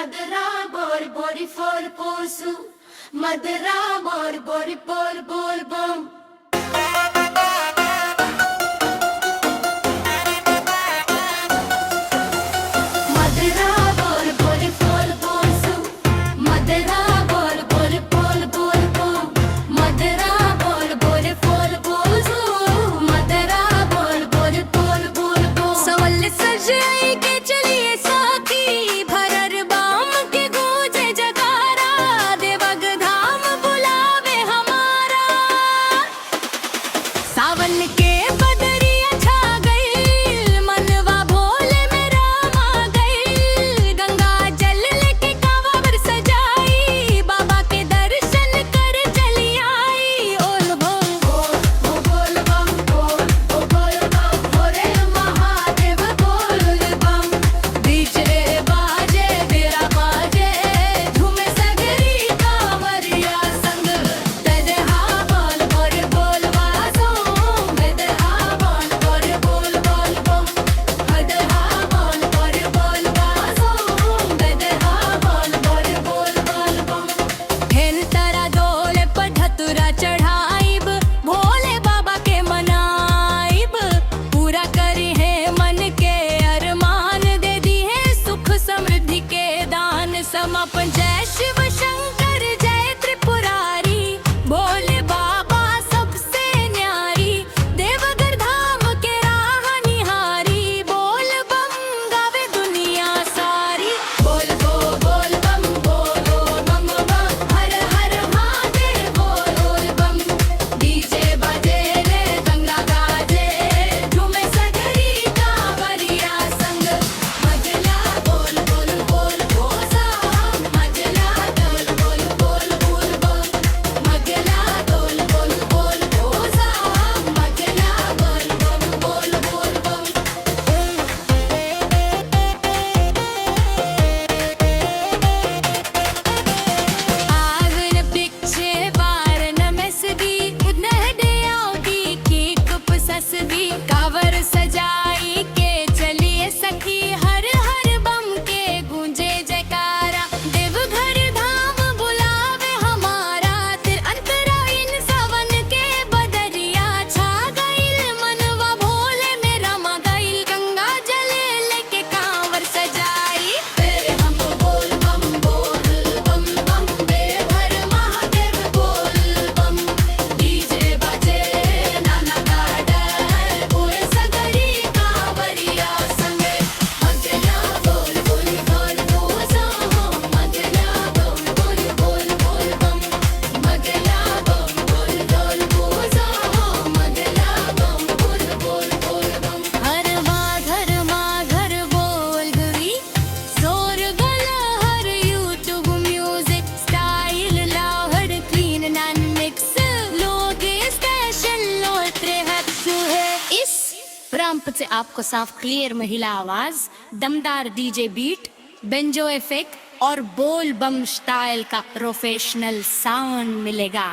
Madara bor bori for posu, Madara bor bori bor bol bom. Madara bor bori for posu, Madara bor bori bol bol bom. Madara bor bori for posu, Madara bor bori bol bol bom. सवल सजाई के चलिए साथी भरर बाम के गूंजे जगारा देवग धाम बुलावे हमारा सावन के बदरिया छा गई मनवा भोले में रामा गई गंगा जल लेके कांवर सजाई बाबा के दर्शन कर चली आई ओल बोल बोल बम बोल बम भोरे महादेव बोल बम डीजे बाजे मेरा बाजे झूमे सगरी कांवरिया संग तजहा बोल बोल वासो बेदहा बोल बम हदहा बोल वासो बेदहा बोल बम हेन तरा डोले पर धतुरा चढ़ाइब भोले बाबा के मनाइब पूरा करी है मन के अरमान दे दी है सुख समृद्धि के दान समापन जय शिव शंकर जय त्रिपुरारी भोले बाबा सबसे न्यारी देवघर धाम के राह निहारी बोल बम गावे दुनिया सारी बोल बम बम हर हर महादेव बोल बम डीजे बजे रे गंगा गाजे झूमे सगरी कांवरिया संग मजला बोल भोसा मजला बोल बम मजला बोल भोसा मजला बोल बम आगन पिछे वारन मैसदी नहडे आउदी की कुप ससदी कावर सजाई के चलिए सखी हर हर बम के गूंजे जयकारा देवघर धाम बुलावे हमारा तिर अंतरा इन सावन के बदरिया छा गईल मनवा भोले में रमा गईल गंगा जल लेके कांवर सजाई तेरे हम बोल बम बेभर महादेव बोल बम डीजे बजे नाना गाडर पूरे सगरी कांवरिया संगे मगला बोल भोसा मगला बोल बम मगला बोल भोसा मगला बोल बम हर माघर बोल गई जोर गला हर यूट्यूब म्यूजिक स्टाइल लाहड़ क्लीन नैन मिक्स लोग स्पेशल लोत्रे हत्सु है इस प्रम्प से आपको साफ क्लियर महिला आवाज दमदार डीजे बीट बेंजो इफेक्ट और बोल बम स्टाइल का प्रोफेशनल साउंड मिलेगा।